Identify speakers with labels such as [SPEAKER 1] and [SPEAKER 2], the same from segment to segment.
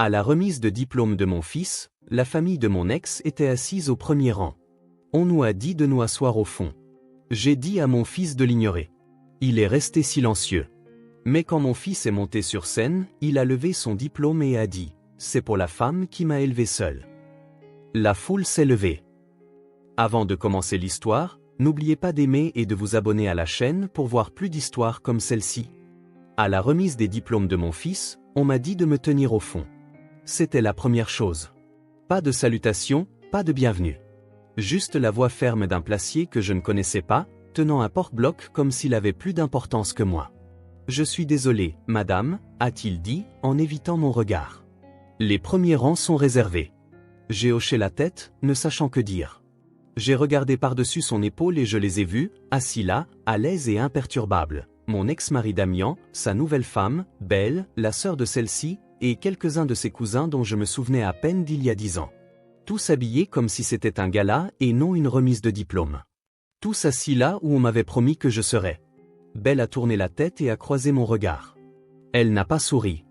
[SPEAKER 1] À la remise de diplôme de mon fils, la famille de mon ex était assise au premier rang. On nous a dit de nous asseoir au fond. J'ai dit à mon fils de l'ignorer. Il est resté silencieux. Mais quand mon fils est monté sur scène, il a levé son diplôme et a dit « C'est pour la femme qui m'a élevé seul ». La foule s'est levée. Avant de commencer l'histoire, n'oubliez pas d'aimer et de vous abonner à la chaîne pour voir plus d'histoires comme celle-ci. À la remise des diplômes de mon fils, on m'a dit de me tenir au fond. C'était la première chose. Pas de salutation, pas de bienvenue. Juste la voix ferme d'un placier que je ne connaissais pas, tenant un porte-bloc comme s'il avait plus d'importance que moi. « Je suis désolé, madame », a-t-il dit, en évitant mon regard. « Les premiers rangs sont réservés. » J'ai hoché la tête, ne sachant que dire. J'ai regardé par-dessus son épaule et je les ai vus, assis là, à l'aise et imperturbables. Mon ex-mari Damian, sa nouvelle femme, Belle, la sœur de celle-ci, et quelques-uns de ses cousins dont je me souvenais à peine d'il y a 10 ans. Tous habillés comme si c'était un gala et non une remise de diplôme. Tous assis là où on m'avait promis que je serais. Belle a tourné la tête et a croisé mon regard. Elle n'a pas souri.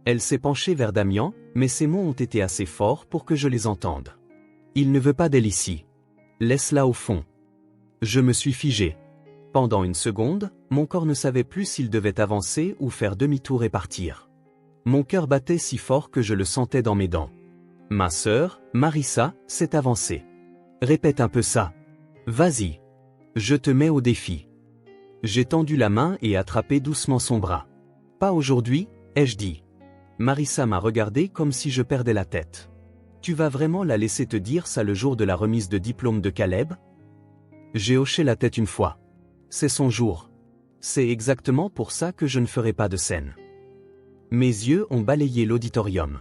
[SPEAKER 1] Elle s'est penchée vers Damian, mais ses mots ont été assez forts pour que je les entende. Il ne veut pas d'elle ici. Laisse-la au fond. Je me suis figé. Pendant une seconde, mon corps ne savait plus s'il devait avancer ou faire demi-tour et partir. Mon cœur battait si fort que je le sentais dans mes dents. Ma sœur, Marissa, s'est avancée. Répète un peu ça. Vas-y. Je te mets au défi. J'ai tendu la main et attrapé doucement son bras. Pas aujourd'hui, ai-je dit. Marissa m'a regardé comme si je perdais la tête. Tu vas vraiment la laisser te dire ça le jour de la remise de diplôme de Caleb? J'ai hoché la tête une fois. C'est son jour. C'est exactement pour ça que je ne ferai pas de scène. Mes yeux ont balayé l'auditorium.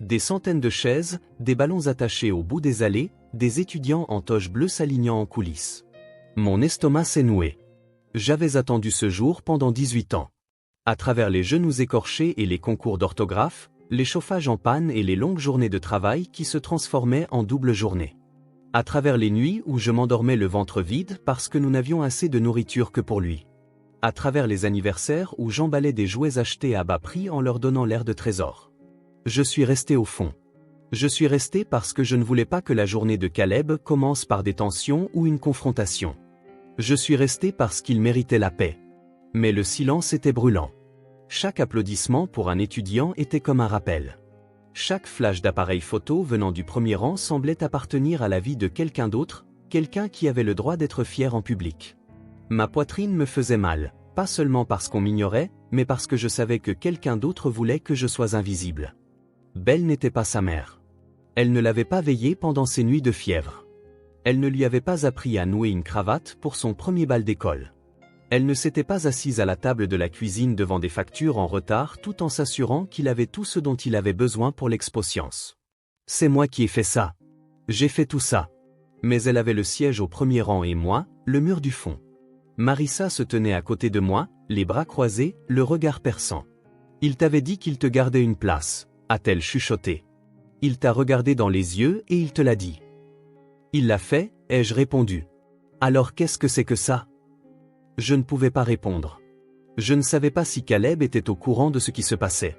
[SPEAKER 1] Des centaines de chaises, des ballons attachés au bout des allées, des étudiants en toge bleue s'alignant en coulisses. Mon estomac s'est noué. J'avais attendu ce jour pendant 18 ans. À travers les genoux écorchés et les concours d'orthographe, les chauffages en panne et les longues journées de travail qui se transformaient en double journée. À travers les nuits où je m'endormais le ventre vide parce que nous n'avions assez de nourriture que pour lui. À travers les anniversaires où j'emballais des jouets achetés à bas prix en leur donnant l'air de trésor. Je suis resté au fond. Je suis resté parce que je ne voulais pas que la journée de Caleb commence par des tensions ou une confrontation. Je suis resté parce qu'il méritait la paix. Mais le silence était brûlant. Chaque applaudissement pour un étudiant était comme un rappel. Chaque flash d'appareil photo venant du premier rang semblait appartenir à la vie de quelqu'un d'autre, quelqu'un qui avait le droit d'être fier en public. Ma poitrine me faisait mal, pas seulement parce qu'on m'ignorait, mais parce que je savais que quelqu'un d'autre voulait que je sois invisible. Belle n'était pas sa mère. Elle ne l'avait pas veillée pendant ses nuits de fièvre. Elle ne lui avait pas appris à nouer une cravate pour son premier bal d'école. Elle ne s'était pas assise à la table de la cuisine devant des factures en retard tout en s'assurant qu'il avait tout ce dont il avait besoin pour l'expo-science. C'est moi qui ai fait ça. J'ai fait tout ça. Mais elle avait le siège au premier rang et moi, le mur du fond. Marissa se tenait à côté de moi, les bras croisés, le regard perçant. « Il t'avait dit qu'il te gardait une place », a-t-elle chuchoté. « Il t'a regardé dans les yeux et il te l'a dit. »« Il l'a fait », ai-je répondu. « Alors qu'est-ce que c'est que ça ?» Je ne pouvais pas répondre. Je ne savais pas si Caleb était au courant de ce qui se passait.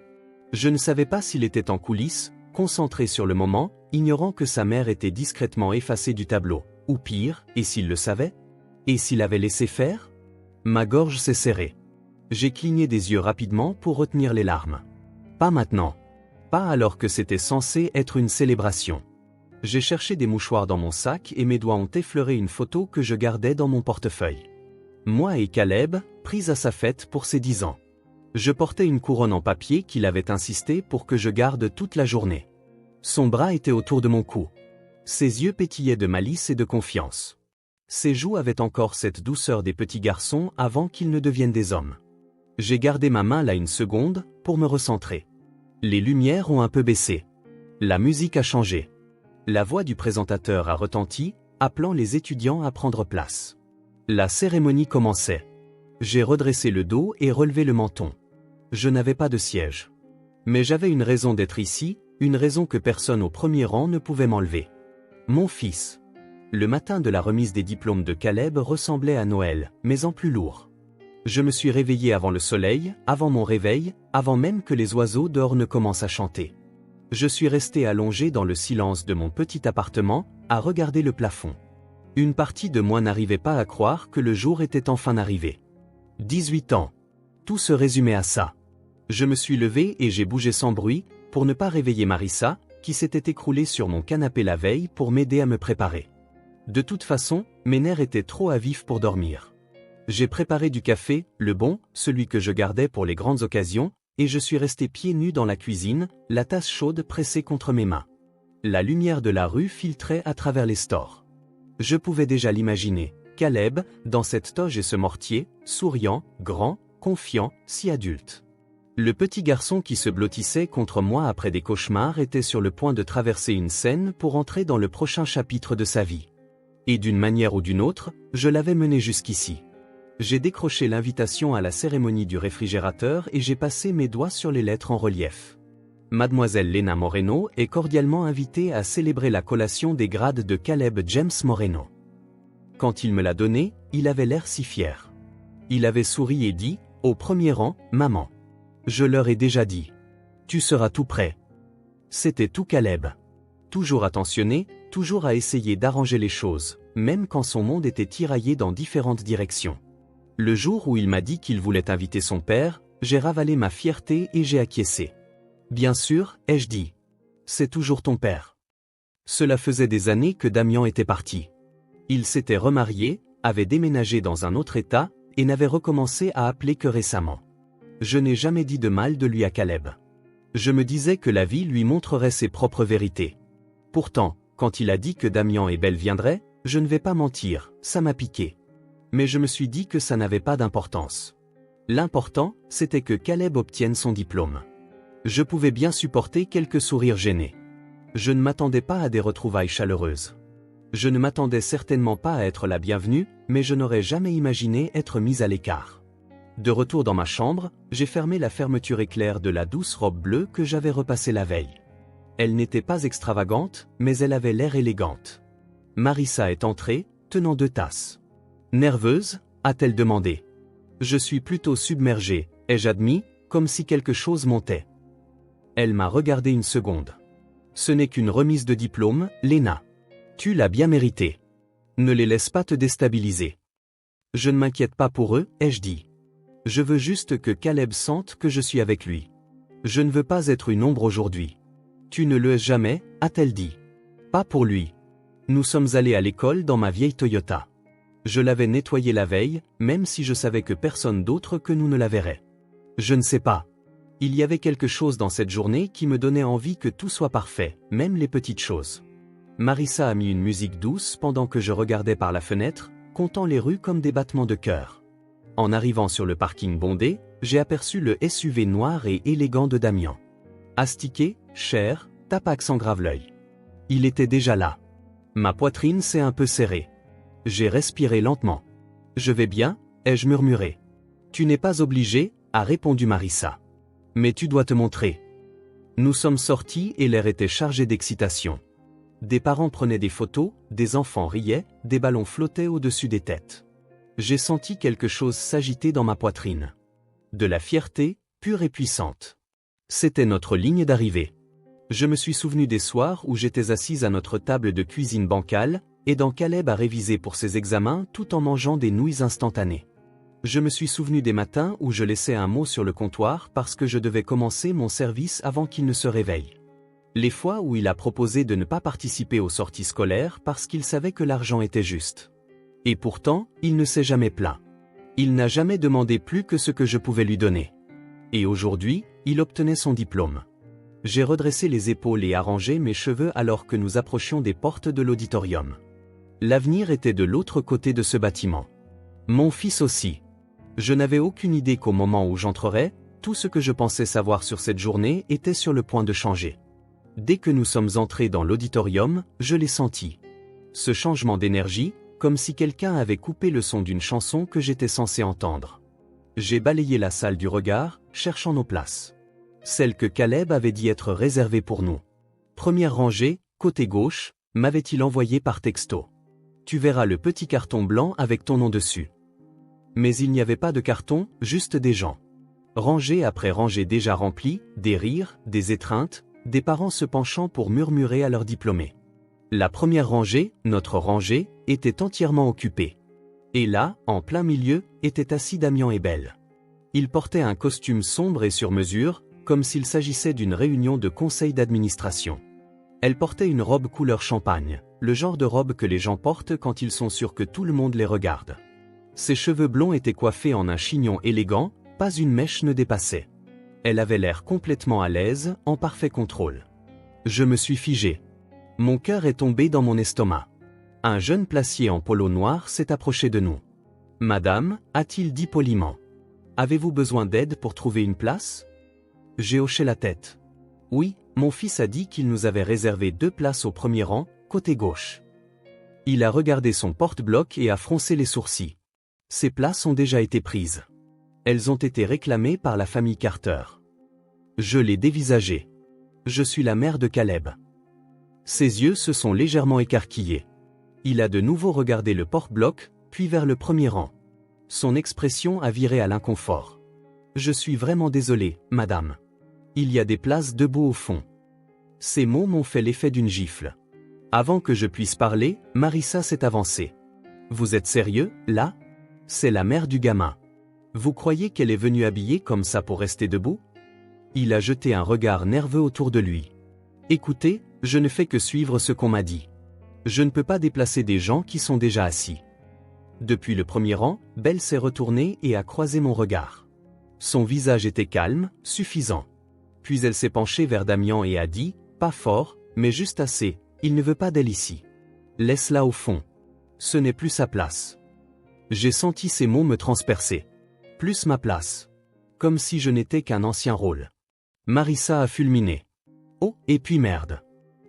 [SPEAKER 1] Je ne savais pas s'il était en coulisses, concentré sur le moment, ignorant que sa mère était discrètement effacée du tableau. Ou pire, et s'il le savait? Et s'il avait laissé faire? Ma gorge s'est serrée. J'ai cligné des yeux rapidement pour retenir les larmes. Pas maintenant. Pas alors que c'était censé être une célébration. J'ai cherché des mouchoirs dans mon sac et mes doigts ont effleuré une photo que je gardais dans mon portefeuille. Moi et Caleb, pris à sa fête pour ses 10 ans. Je portais une couronne en papier qu'il avait insisté pour que je garde toute la journée. Son bras était autour de mon cou. Ses yeux pétillaient de malice et de confiance. Ses joues avaient encore cette douceur des petits garçons avant qu'ils ne deviennent des hommes. J'ai gardé ma main là une seconde, pour me recentrer. Les lumières ont un peu baissé. La musique a changé. La voix du présentateur a retenti, appelant les étudiants à prendre place. La cérémonie commençait. J'ai redressé le dos et relevé le menton. Je n'avais pas de siège. Mais j'avais une raison d'être ici, une raison que personne au premier rang ne pouvait m'enlever. Mon fils. Le matin de la remise des diplômes de Caleb ressemblait à Noël, mais en plus lourd. Je me suis réveillé avant le soleil, avant mon réveil, avant même que les oiseaux dehors ne commencent à chanter. Je suis resté allongé dans le silence de mon petit appartement, à regarder le plafond. Une partie de moi n'arrivait pas à croire que le jour était enfin arrivé. 18 ans. Tout se résumait à ça. Je me suis levé et j'ai bougé sans bruit, pour ne pas réveiller Marissa, qui s'était écroulée sur mon canapé la veille pour m'aider à me préparer. De toute façon, mes nerfs étaient trop à vif pour dormir. J'ai préparé du café, le bon, celui que je gardais pour les grandes occasions, et je suis resté pieds nus dans la cuisine, la tasse chaude pressée contre mes mains. La lumière de la rue filtrait à travers les stores. Je pouvais déjà l'imaginer, Caleb, dans cette toge et ce mortier, souriant, grand, confiant, si adulte. Le petit garçon qui se blottissait contre moi après des cauchemars était sur le point de traverser une scène pour entrer dans le prochain chapitre de sa vie. Et d'une manière ou d'une autre, je l'avais mené jusqu'ici. J'ai décroché l'invitation à la cérémonie du réfrigérateur et j'ai passé mes doigts sur les lettres en relief. Mademoiselle Lena Moreno est cordialement invitée à célébrer la collation des grades de Caleb James Moreno. Quand il me l'a donné, il avait l'air si fier. Il avait souri et dit, au premier rang, maman. Je leur ai déjà dit. Tu seras tout prêt. C'était tout Caleb. Toujours attentionné, toujours à essayer d'arranger les choses, même quand son monde était tiraillé dans différentes directions. Le jour où il m'a dit qu'il voulait inviter son père, j'ai ravalé ma fierté et j'ai acquiescé. Bien sûr, ai-je dit. C'est toujours ton père. Cela faisait des années que Damian était parti. Il s'était remarié, avait déménagé dans un autre état, et n'avait recommencé à appeler que récemment. Je n'ai jamais dit de mal de lui à Caleb. Je me disais que la vie lui montrerait ses propres vérités. Pourtant, quand il a dit que Damian et Belle viendraient, je ne vais pas mentir, ça m'a piqué. Mais je me suis dit que ça n'avait pas d'importance. L'important, c'était que Caleb obtienne son diplôme. Je pouvais bien supporter quelques sourires gênés. Je ne m'attendais pas à des retrouvailles chaleureuses. Je ne m'attendais certainement pas à être la bienvenue, mais je n'aurais jamais imaginé être mise à l'écart. De retour dans ma chambre, j'ai fermé la fermeture éclair de la douce robe bleue que j'avais repassée la veille. Elle n'était pas extravagante, mais elle avait l'air élégante. Marissa est entrée, tenant 2 tasses. Nerveuse, a-t-elle demandé. Je suis plutôt submergé, ai-je admis, comme si quelque chose montait. Elle m'a regardé une seconde. Ce n'est qu'une remise de diplôme, Lena. Tu l'as bien mérité. Ne les laisse pas te déstabiliser. Je ne m'inquiète pas pour eux, ai-je dit. Je veux juste que Caleb sente que je suis avec lui. Je ne veux pas être une ombre aujourd'hui. Tu ne le es jamais, a-t-elle dit. Pas pour lui. Nous sommes allés à l'école dans ma vieille Toyota. Je l'avais nettoyée la veille, même si je savais que personne d'autre que nous ne la verrait. Je ne sais pas. Il y avait quelque chose dans cette journée qui me donnait envie que tout soit parfait, même les petites choses. Marissa a mis une musique douce pendant que je regardais par la fenêtre, comptant les rues comme des battements de cœur. En arrivant sur le parking bondé, j'ai aperçu le SUV noir et élégant de Damian. Astiqué, cher, Tapax engrave l'œil. Il était déjà là. Ma poitrine s'est un peu serrée. J'ai respiré lentement. Je vais bien, ai-je murmuré. Tu n'es pas obligé, a répondu Marissa. Mais tu dois te montrer. Nous sommes sortis et l'air était chargé d'excitation. Des parents prenaient des photos, des enfants riaient, des ballons flottaient au-dessus des têtes. J'ai senti quelque chose s'agiter dans ma poitrine. De la fierté, pure et puissante. C'était notre ligne d'arrivée. Je me suis souvenu des soirs où j'étais assise à notre table de cuisine bancale, aidant Caleb à réviser pour ses examens tout en mangeant des nouilles instantanées. Je me suis souvenu des matins où je laissais un mot sur le comptoir parce que je devais commencer mon service avant qu'il ne se réveille. Les fois où il a proposé de ne pas participer aux sorties scolaires parce qu'il savait que l'argent était juste. Et pourtant, il ne s'est jamais plaint. Il n'a jamais demandé plus que ce que je pouvais lui donner. Et aujourd'hui, il obtenait son diplôme. J'ai redressé les épaules et arrangé mes cheveux alors que nous approchions des portes de l'auditorium. L'avenir était de l'autre côté de ce bâtiment. Mon fils aussi. Je n'avais aucune idée qu'au moment où j'entrerais, tout ce que je pensais savoir sur cette journée était sur le point de changer. Dès que nous sommes entrés dans l'auditorium, je l'ai senti. Ce changement d'énergie, comme si quelqu'un avait coupé le son d'une chanson que j'étais censé entendre. J'ai balayé la salle du regard, cherchant nos places. Celle que Caleb avait dit être réservée pour nous. Première rangée, côté gauche, m'avait-il envoyé par texto. Tu verras le petit carton blanc avec ton nom dessus. Mais il n'y avait pas de carton, juste des gens. Rangée après rangée déjà remplie, des rires, des étreintes, des parents se penchant pour murmurer à leurs diplômés. La première rangée, notre rangée, était entièrement occupée. Et là, en plein milieu, étaient assis Damian et Belle. Ils portaient un costume sombre et sur mesure, comme s'il s'agissait d'une réunion de conseil d'administration. Elle portait une robe couleur champagne, le genre de robe que les gens portent quand ils sont sûrs que tout le monde les regarde. Ses cheveux blonds étaient coiffés en un chignon élégant, pas une mèche ne dépassait. Elle avait l'air complètement à l'aise, en parfait contrôle. Je me suis figé. Mon cœur est tombé dans mon estomac. Un jeune placier en polo noir s'est approché de nous. « Madame » a-t-il dit poliment. « Avez-vous besoin d'aide pour trouver une place ?» J'ai hoché la tête. « Oui, mon fils a dit qu'il nous avait réservé 2 places au premier rang, côté gauche. » Il a regardé son porte-bloc et a froncé les sourcils. « Ces places ont déjà été prises. Elles ont été réclamées par la famille Carter. » Je l'ai dévisagé. Je suis la mère de Caleb. Ses yeux se sont légèrement écarquillés. Il a de nouveau regardé le porte-bloc, puis vers le premier rang. Son expression a viré à l'inconfort. « Je suis vraiment désolé, madame. Il y a des places debout au fond. » Ces mots m'ont fait l'effet d'une gifle. Avant que je puisse parler, Marissa s'est avancée. « Vous êtes sérieux, là ? C'est la mère du gamin. Vous croyez qu'elle est venue habillée comme ça pour rester debout ?» Il a jeté un regard nerveux autour de lui. « Écoutez, je ne fais que suivre ce qu'on m'a dit. Je ne peux pas déplacer des gens qui sont déjà assis. » Depuis le premier rang, Belle s'est retournée et a croisé mon regard. Son visage était calme, suffisant. Puis elle s'est penchée vers Damian et a dit, pas fort, mais juste assez, il ne veut pas d'elle ici. Laisse-la au fond. Ce n'est plus sa place. J'ai senti ces mots me transpercer. Plus ma place. Comme si je n'étais qu'un ancien rôle. Marissa a fulminé. Oh, et puis merde.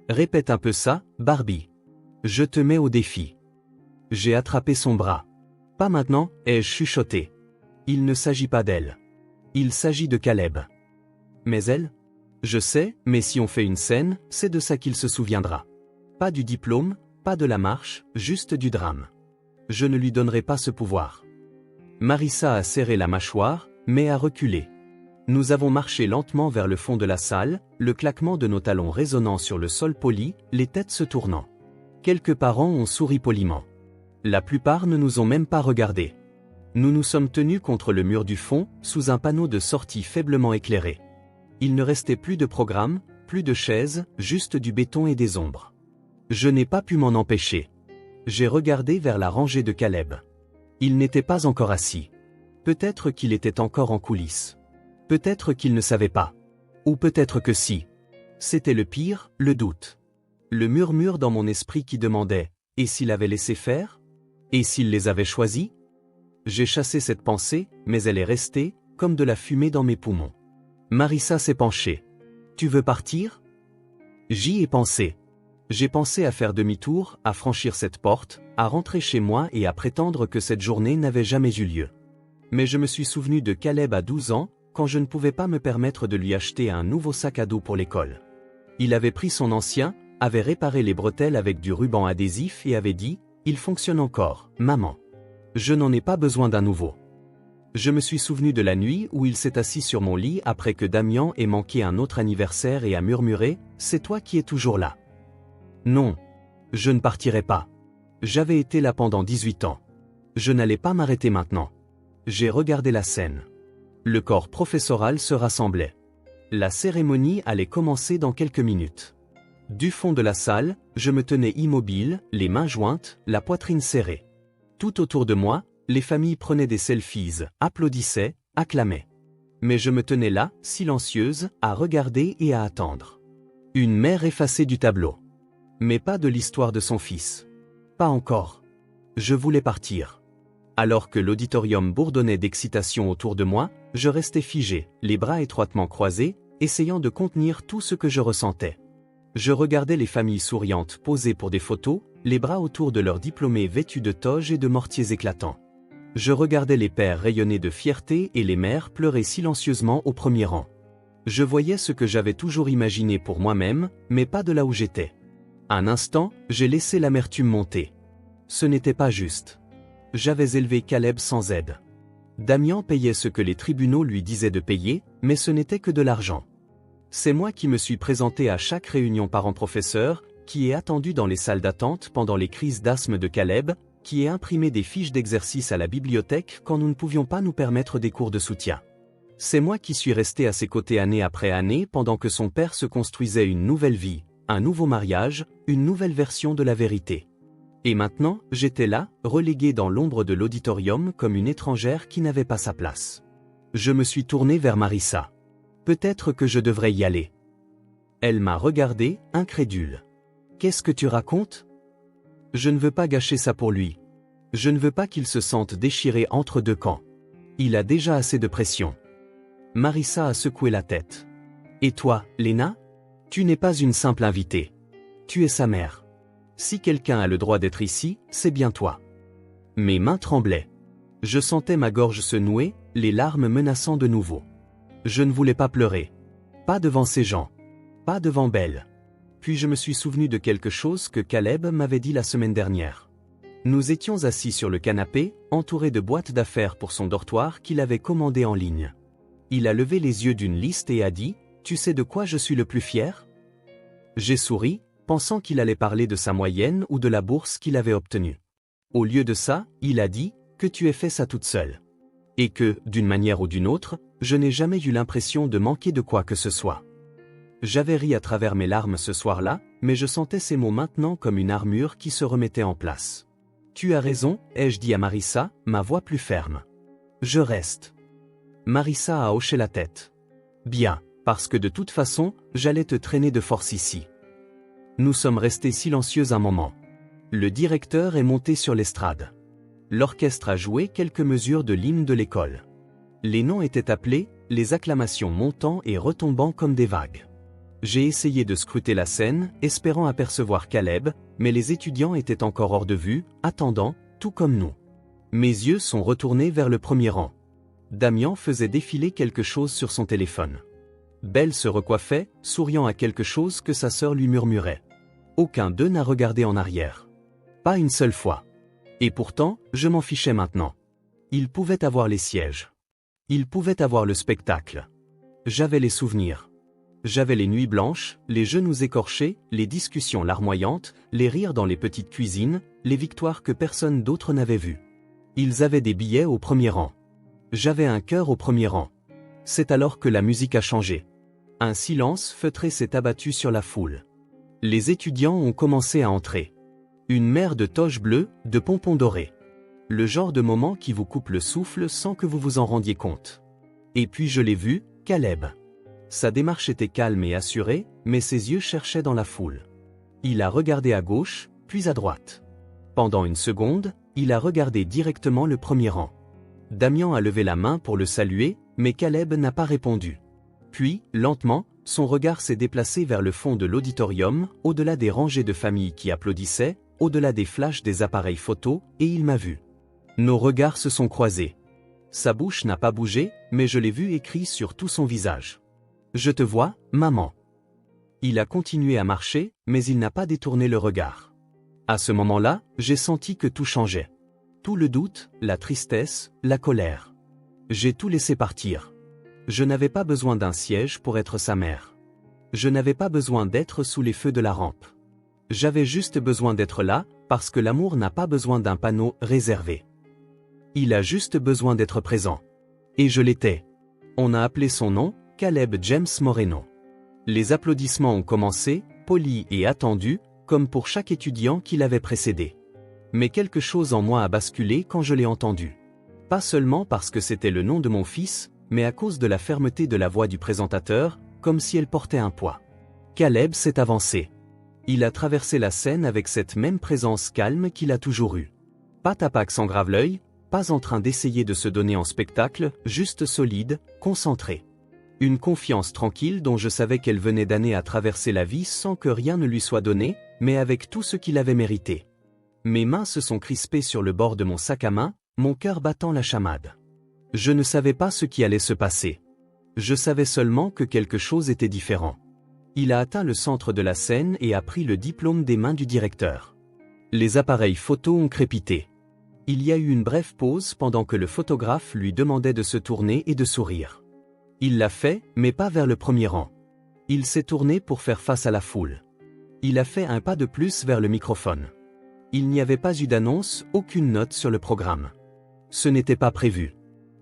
[SPEAKER 1] Répète un peu ça, Barbie. Je te mets au défi. J'ai attrapé son bras. Pas maintenant, ai-je chuchoté. Il ne s'agit pas d'elle. Il s'agit de Caleb. Mais elle ? Je sais, mais si on fait une scène, c'est de ça qu'il se souviendra. Pas du diplôme, pas de la marche, juste du drame. Je ne lui donnerai pas ce pouvoir. Marissa a serré la mâchoire, mais a reculé. Nous avons marché lentement vers le fond de la salle, le claquement de nos talons résonnant sur le sol poli, les têtes se tournant. Quelques parents ont souri poliment. La plupart ne nous ont même pas regardés. Nous nous sommes tenus contre le mur du fond, sous un panneau de sortie faiblement éclairé. Il ne restait plus de programme, plus de chaises, juste du béton et des ombres. Je n'ai pas pu m'en empêcher. J'ai regardé vers la rangée de Caleb. Il n'était pas encore assis. Peut-être qu'il était encore en coulisses. Peut-être qu'il ne savait pas. Ou peut-être que si. C'était le pire, le doute. Le murmure dans mon esprit qui demandait, et s'il avait laissé faire ? Et s'il les avait choisis ? J'ai chassé cette pensée, mais elle est restée, comme de la fumée dans mes poumons. Marissa s'est penchée. Tu veux partir ? J'y ai pensé. J'ai pensé à faire demi-tour, à franchir cette porte, à rentrer chez moi et à prétendre que cette journée n'avait jamais eu lieu. Mais je me suis souvenu de Caleb à 12 ans, quand je ne pouvais pas me permettre de lui acheter un nouveau sac à dos pour l'école. Il avait pris son ancien, avait réparé les bretelles avec du ruban adhésif et avait dit « Il fonctionne encore, maman. Je n'en ai pas besoin d'un nouveau. » Je me suis souvenu de la nuit où il s'est assis sur mon lit après que Damian ait manqué un autre anniversaire et a murmuré « C'est toi qui es toujours là. » Non. Je ne partirai pas. J'avais été là pendant 18 ans. Je n'allais pas m'arrêter maintenant. J'ai regardé la scène. Le corps professoral se rassemblait. La cérémonie allait commencer dans quelques minutes. Du fond de la salle, je me tenais immobile, les mains jointes, la poitrine serrée. Tout autour de moi, les familles prenaient des selfies, applaudissaient, acclamaient. Mais je me tenais là, silencieuse, à regarder et à attendre. Une mère effacée du tableau. Mais pas de l'histoire de son fils. Pas encore. Je voulais partir. Alors que l'auditorium bourdonnait d'excitation autour de moi, je restais figé, les bras étroitement croisés, essayant de contenir tout ce que je ressentais. Je regardais les familles souriantes posées pour des photos, les bras autour de leurs diplômés vêtus de toges et de mortiers éclatants. Je regardais les pères rayonner de fierté et les mères pleurer silencieusement au premier rang. Je voyais ce que j'avais toujours imaginé pour moi-même, mais pas de là où j'étais. Un instant, j'ai laissé l'amertume monter. Ce n'était pas juste. J'avais élevé Caleb sans aide. Damian payait ce que les tribunaux lui disaient de payer, mais ce n'était que de l'argent. C'est moi qui me suis présenté à chaque réunion parents-professeurs, qui ai attendu dans les salles d'attente pendant les crises d'asthme de Caleb, qui ai imprimé des fiches d'exercice à la bibliothèque quand nous ne pouvions pas nous permettre des cours de soutien. C'est moi qui suis resté à ses côtés année après année pendant que son père se construisait une nouvelle vie, un nouveau mariage, une nouvelle version de la vérité. Et maintenant, j'étais là, relégué dans l'ombre de l'auditorium comme une étrangère qui n'avait pas sa place. Je me suis tourné vers Marissa. Peut-être que je devrais y aller. Elle m'a regardé, incrédule. Qu'est-ce que tu racontes? Je ne veux pas gâcher ça pour lui. Je ne veux pas qu'il se sente déchiré entre deux camps. Il a déjà assez de pression. Marissa a secoué la tête. Et toi, Léna? Tu n'es pas une simple invitée. Tu es sa mère. Si quelqu'un a le droit d'être ici, c'est bien toi. Mes mains tremblaient. Je sentais ma gorge se nouer, les larmes menaçant de nouveau. Je ne voulais pas pleurer. Pas devant ces gens. Pas devant Belle. Puis je me suis souvenu de quelque chose que Caleb m'avait dit la semaine dernière. Nous étions assis sur le canapé, entourés de boîtes d'affaires pour son dortoir qu'il avait commandé en ligne. Il a levé les yeux d'une liste et a dit « Tu sais de quoi je suis le plus fier ?» J'ai souri, pensant qu'il allait parler de sa moyenne ou de la bourse qu'il avait obtenue. Au lieu de ça, il a dit « Que tu aies fait ça toute seule. » Et que, d'une manière ou d'une autre, je n'ai jamais eu l'impression de manquer de quoi que ce soit. J'avais ri à travers mes larmes ce soir-là, mais je sentais ces mots maintenant comme une armure qui se remettait en place. « Tu as raison, ai-je dit à Marissa, ma voix plus ferme. Je reste. » Marissa a hoché la tête. « Bien, parce que de toute façon, j'allais te traîner de force ici. » Nous sommes restés silencieux un moment. Le directeur est monté sur l'estrade. L'orchestre a joué quelques mesures de l'hymne de l'école. Les noms étaient appelés, les acclamations montant et retombant comme des vagues. J'ai essayé de scruter la scène, espérant apercevoir Caleb, mais les étudiants étaient encore hors de vue, attendant, tout comme nous. Mes yeux sont retournés vers le premier rang. Damien faisait défiler quelque chose sur son téléphone. Belle se recoiffait, souriant à quelque chose que sa sœur lui murmurait. Aucun d'eux n'a regardé en arrière. Pas une seule fois. Et pourtant, je m'en fichais maintenant. Ils pouvaient avoir les sièges. Ils pouvaient avoir le spectacle. J'avais les souvenirs. J'avais les nuits blanches, les genoux écorchés, les discussions larmoyantes, les rires dans les petites cuisines, les victoires que personne d'autre n'avait vues. Ils avaient des billets au premier rang. J'avais un cœur au premier rang. C'est alors que la musique a changé. Un silence feutré s'est abattu sur la foule. Les étudiants ont commencé à entrer. Une mer de toges bleues, de pompons dorés. Le genre de moment qui vous coupe le souffle sans que vous vous en rendiez compte. Et puis je l'ai vu, Caleb. Sa démarche était calme et assurée, mais ses yeux cherchaient dans la foule. Il a regardé à gauche, puis à droite. Pendant une seconde, il a regardé directement le premier rang. Damien a levé la main pour le saluer, mais Caleb n'a pas répondu. Puis, lentement, son regard s'est déplacé vers le fond de l'auditorium, au-delà des rangées de familles qui applaudissaient, au-delà des flashs des appareils photos, et il m'a vu. Nos regards se sont croisés. Sa bouche n'a pas bougé, mais je l'ai vu écrit sur tout son visage. « Je te vois, maman. » Il a continué à marcher, mais il n'a pas détourné le regard. À ce moment-là, j'ai senti que tout changeait. Tout le doute, la tristesse, la colère. J'ai tout laissé partir. Je n'avais pas besoin d'un siège pour être sa mère. Je n'avais pas besoin d'être sous les feux de la rampe. J'avais juste besoin d'être là, parce que l'amour n'a pas besoin d'un panneau réservé. Il a juste besoin d'être présent. Et je l'étais. On a appelé son nom, Caleb James Moreno. Les applaudissements ont commencé, polis et attendus, comme pour chaque étudiant qui l'avait précédé. Mais quelque chose en moi a basculé quand je l'ai entendu. Pas seulement parce que c'était le nom de mon fils, mais à cause de la fermeté de la voix du présentateur, comme si elle portait un poids. Caleb s'est avancé. Il a traversé la scène avec cette même présence calme qu'il a toujours eue. Pas tapac sans grave l'œil, pas en train d'essayer de se donner en spectacle, juste solide, concentré. Une confiance tranquille dont je savais qu'elle venait d'années à traverser la vie sans que rien ne lui soit donné, mais avec tout ce qu'il avait mérité. Mes mains se sont crispées sur le bord de mon sac à main, mon cœur battant la chamade. Je ne savais pas ce qui allait se passer. Je savais seulement que quelque chose était différent. Il a atteint le centre de la scène et a pris le diplôme des mains du directeur. Les appareils photo ont crépité. Il y a eu une brève pause pendant que le photographe lui demandait de se tourner et de sourire. Il l'a fait, mais pas vers le premier rang. Il s'est tourné pour faire face à la foule. Il a fait un pas de plus vers le microphone. Il n'y avait pas eu d'annonce, aucune note sur le programme. Ce n'était pas prévu.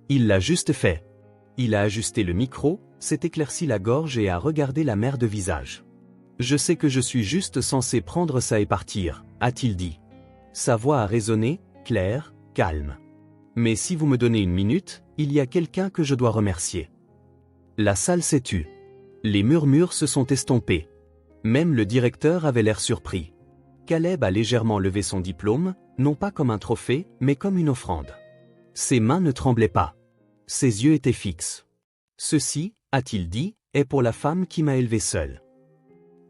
[SPEAKER 1] Il l'a juste fait. Il a ajusté le micro, s'est éclairci la gorge et a regardé la mère de visage. « Je sais que je suis juste censé prendre ça et partir », a-t-il dit. Sa voix a résonné, claire, calme. « Mais si vous me donnez une minute, il y a quelqu'un que je dois remercier. » La salle s'est tue. Les murmures se sont estompés. Même le directeur avait l'air surpris. Caleb a légèrement levé son diplôme, non pas comme un trophée, mais comme une offrande. Ses mains ne tremblaient pas. Ses yeux étaient fixes. « Ceci, a-t-il dit, est pour la femme qui m'a élevé seul. »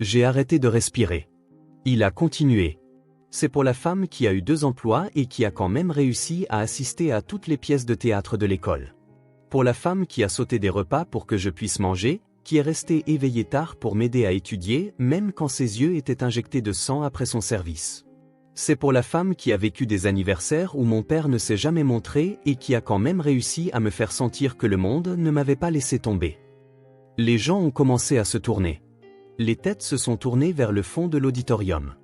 [SPEAKER 1] J'ai arrêté de respirer. Il a continué. « C'est pour la femme qui a eu 2 emplois et qui a quand même réussi à assister à toutes les pièces de théâtre de l'école. Pour la femme qui a sauté des repas pour que je puisse manger, qui est restée éveillée tard pour m'aider à étudier, même quand ses yeux étaient injectés de sang après son service. C'est pour la femme qui a vécu des anniversaires où mon père ne s'est jamais montré et qui a quand même réussi à me faire sentir que le monde ne m'avait pas laissé tomber. » Les gens ont commencé à se tourner. Les têtes se sont tournées vers le fond de l'auditorium.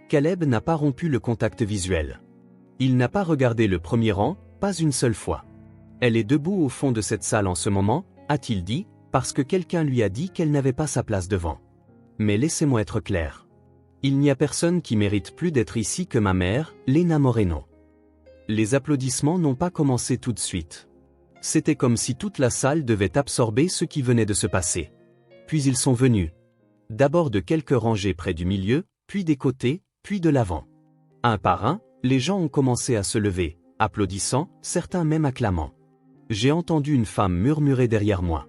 [SPEAKER 1] Caleb n'a pas rompu le contact visuel. Il n'a pas regardé le premier rang, pas une seule fois. « Elle est debout au fond de cette salle en ce moment, » a-t-il dit, parce que quelqu'un lui a dit qu'elle n'avait pas sa place devant. Mais laissez-moi être clair. Il n'y a personne qui mérite plus d'être ici que ma mère, Lena Moreno. Les applaudissements n'ont pas commencé tout de suite. C'était comme si toute la salle devait absorber ce qui venait de se passer. Puis ils sont venus. D'abord de quelques rangées près du milieu, puis des côtés, puis de l'avant. Un par un, les gens ont commencé à se lever, applaudissant, certains même acclamant. J'ai entendu une femme murmurer derrière moi.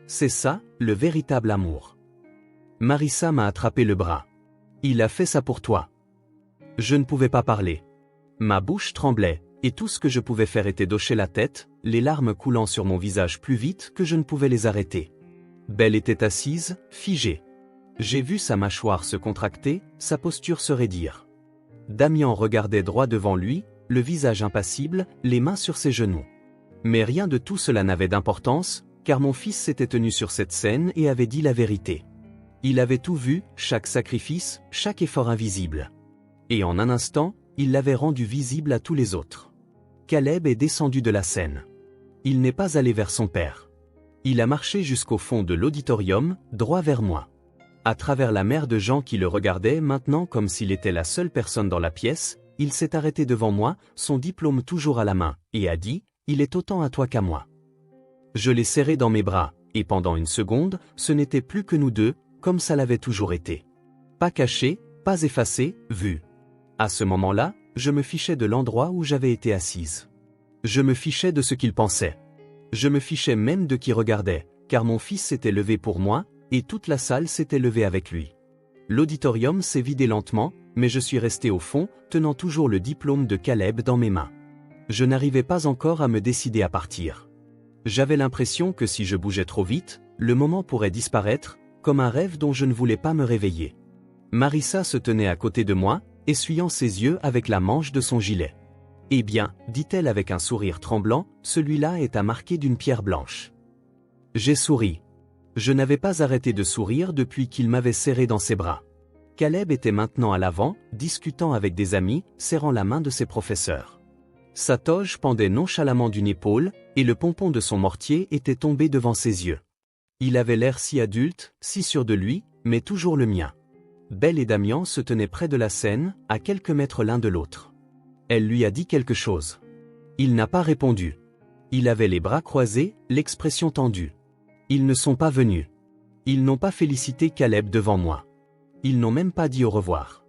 [SPEAKER 1] « C'est ça, le véritable amour. » Marissa m'a attrapé le bras. « Il a fait ça pour toi. » Je ne pouvais pas parler. Ma bouche tremblait, et tout ce que je pouvais faire était d'hocher la tête, les larmes coulant sur mon visage plus vite que je ne pouvais les arrêter. Belle était assise, figée. J'ai vu sa mâchoire se contracter, sa posture se raidir. Damian regardait droit devant lui, le visage impassible, les mains sur ses genoux. Mais rien de tout cela n'avait d'importance, car mon fils s'était tenu sur cette scène et avait dit la vérité. Il avait tout vu, chaque sacrifice, chaque effort invisible. Et en un instant, il l'avait rendu visible à tous les autres. Caleb est descendu de la scène. Il n'est pas allé vers son père. Il a marché jusqu'au fond de l'auditorium, droit vers moi. À travers la mer de gens qui le regardaient maintenant comme s'il était la seule personne dans la pièce, il s'est arrêté devant moi, son diplôme toujours à la main, et a dit « Il est autant à toi qu'à moi. » Je l'ai serré dans mes bras, et pendant une seconde, ce n'était plus que nous deux, comme ça l'avait toujours été. Pas caché, pas effacé, vu. À ce moment-là, je me fichais de l'endroit où j'avais été assise. Je me fichais de ce qu'il pensait. Je me fichais même de qui regardait, car mon fils s'était levé pour moi, et toute la salle s'était levée avec lui. L'auditorium s'est vidé lentement, mais je suis resté au fond, tenant toujours le diplôme de Caleb dans mes mains. Je n'arrivais pas encore à me décider à partir. J'avais l'impression que si je bougeais trop vite, le moment pourrait disparaître, comme un rêve dont je ne voulais pas me réveiller. Marissa se tenait à côté de moi, essuyant ses yeux avec la manche de son gilet. « Eh bien, dit-elle avec un sourire tremblant, celui-là est à marquer d'une pierre blanche. » J'ai souri. Je n'avais pas arrêté de sourire depuis qu'il m'avait serré dans ses bras. Caleb était maintenant à l'avant, discutant avec des amis, serrant la main de ses professeurs. Sa toge pendait nonchalamment d'une épaule, et le pompon de son mortier était tombé devant ses yeux. Il avait l'air si adulte, si sûr de lui, mais toujours le mien. Belle et Damian se tenaient près de la scène, à quelques mètres l'un de l'autre. Elle lui a dit quelque chose. Il n'a pas répondu. Il avait les bras croisés, l'expression tendue. Ils ne sont pas venus. Ils n'ont pas félicité Caleb devant moi. Ils n'ont même pas dit au revoir.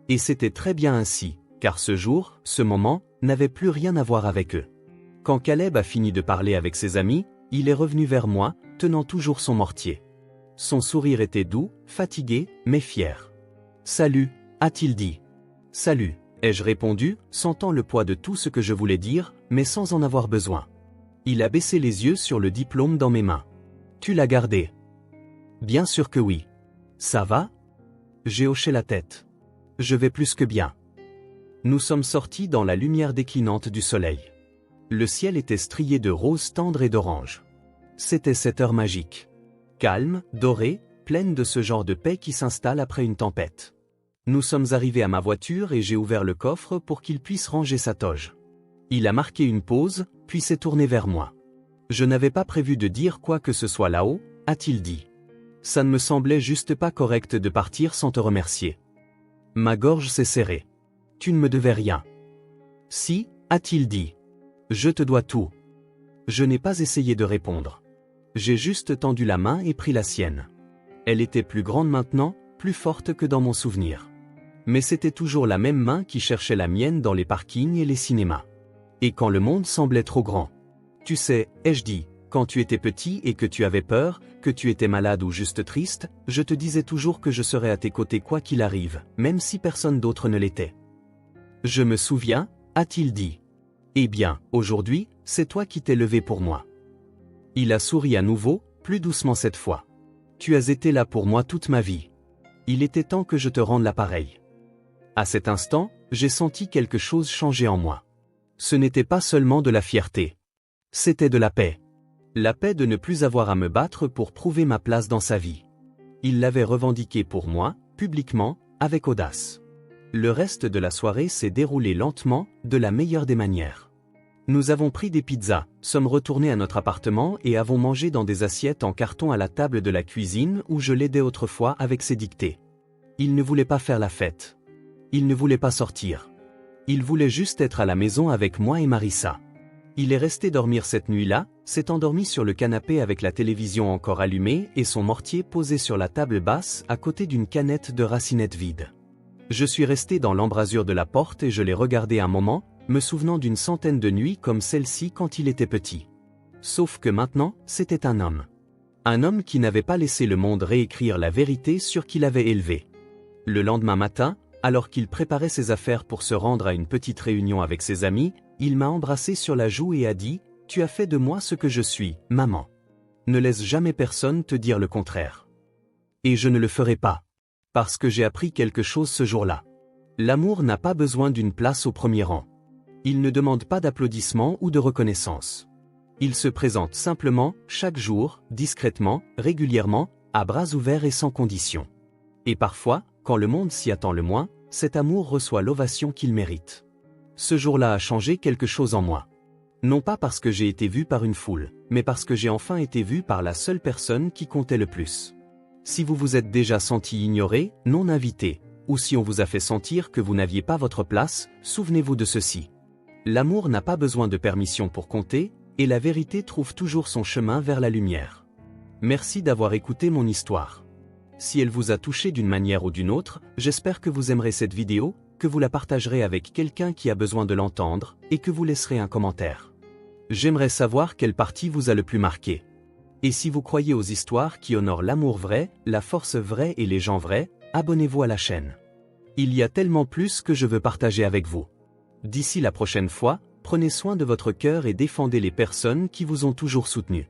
[SPEAKER 1] Et c'était très bien ainsi, car ce jour, ce moment, n'avait plus rien à voir avec eux. Quand Caleb a fini de parler avec ses amis, il est revenu vers moi, tenant toujours son mortier. Son sourire était doux, fatigué, mais fier. « Salut », a-t-il dit. « Salut », ai-je répondu, sentant le poids de tout ce que je voulais dire, mais sans en avoir besoin. Il a baissé les yeux sur le diplôme dans mes mains. « Tu l'as gardé ?»« Bien sûr que oui. »« Ça va ?» J'ai hoché la tête. « Je vais plus que bien. » Nous sommes sortis dans la lumière déclinante du soleil. Le ciel était strié de rose tendre et d'orange. C'était cette heure magique. Calme, dorée, pleine de ce genre de paix qui s'installe après une tempête. Nous sommes arrivés à ma voiture et j'ai ouvert le coffre pour qu'il puisse ranger sa toge. Il a marqué une pause, puis s'est tourné vers moi. Je n'avais pas prévu de dire quoi que ce soit là-haut, a-t-il dit. Ça ne me semblait juste pas correct de partir sans te remercier. Ma gorge s'est serrée. Tu ne me devais rien. Si, a-t-il dit. Je te dois tout. Je n'ai pas essayé de répondre. J'ai juste tendu la main et pris la sienne. Elle était plus grande maintenant, plus forte que dans mon souvenir. Mais c'était toujours la même main qui cherchait la mienne dans les parkings et les cinémas. Et quand le monde semblait trop grand. Tu sais, ai-je dit, quand tu étais petit et que tu avais peur, que tu étais malade ou juste triste, je te disais toujours que je serais à tes côtés quoi qu'il arrive, même si personne d'autre ne l'était. Je me souviens, a-t-il dit. Eh bien, aujourd'hui, c'est toi qui t'es levé pour moi. Il a souri à nouveau, plus doucement cette fois. Tu as été là pour moi toute ma vie. Il était temps que je te rende l'appareil. À cet instant, j'ai senti quelque chose changer en moi. Ce n'était pas seulement de la fierté. C'était de la paix. La paix de ne plus avoir à me battre pour prouver ma place dans sa vie. Il l'avait revendiqué pour moi, publiquement, avec audace. Le reste de la soirée s'est déroulé lentement, de la meilleure des manières. Nous avons pris des pizzas, sommes retournés à notre appartement et avons mangé dans des assiettes en carton à la table de la cuisine où je l'aidais autrefois avec ses dictées. Il ne voulait pas faire la fête. Il ne voulait pas sortir. Il voulait juste être à la maison avec moi et Marissa. Il est resté dormir cette nuit-là, s'est endormi sur le canapé avec la télévision encore allumée et son mortier posé sur la table basse à côté d'une canette de racinette vide. Je suis resté dans l'embrasure de la porte et je l'ai regardé un moment, me souvenant d'une centaine de nuits comme celle-ci quand il était petit. Sauf que maintenant, c'était un homme. Un homme qui n'avait pas laissé le monde réécrire la vérité sur qui l'avait élevé. Le lendemain matin, alors qu'il préparait ses affaires pour se rendre à une petite réunion avec ses amis, il m'a embrassé sur la joue et a dit « Tu as fait de moi ce que je suis, maman. Ne laisse jamais personne te dire le contraire. » Et je ne le ferai pas. Parce que j'ai appris quelque chose ce jour-là. L'amour n'a pas besoin d'une place au premier rang. Il ne demande pas d'applaudissements ou de reconnaissance. Il se présente simplement, chaque jour, discrètement, régulièrement, à bras ouverts et sans condition. Et parfois, quand le monde s'y attend le moins, cet amour reçoit l'ovation qu'il mérite. Ce jour-là a changé quelque chose en moi. Non pas parce que j'ai été vu par une foule, mais parce que j'ai enfin été vu par la seule personne qui comptait le plus. Si vous vous êtes déjà senti ignoré, non invité, ou si on vous a fait sentir que vous n'aviez pas votre place, souvenez-vous de ceci. L'amour n'a pas besoin de permission pour compter, et la vérité trouve toujours son chemin vers la lumière. Merci d'avoir écouté mon histoire. Si elle vous a touché d'une manière ou d'une autre, j'espère que vous aimerez cette vidéo, que vous la partagerez avec quelqu'un qui a besoin de l'entendre, et que vous laisserez un commentaire. J'aimerais savoir quelle partie vous a le plus marqué. Et si vous croyez aux histoires qui honorent l'amour vrai, la force vraie et les gens vrais, abonnez-vous à la chaîne. Il y a tellement plus que je veux partager avec vous. D'ici la prochaine fois, prenez soin de votre cœur et défendez les personnes qui vous ont toujours soutenu.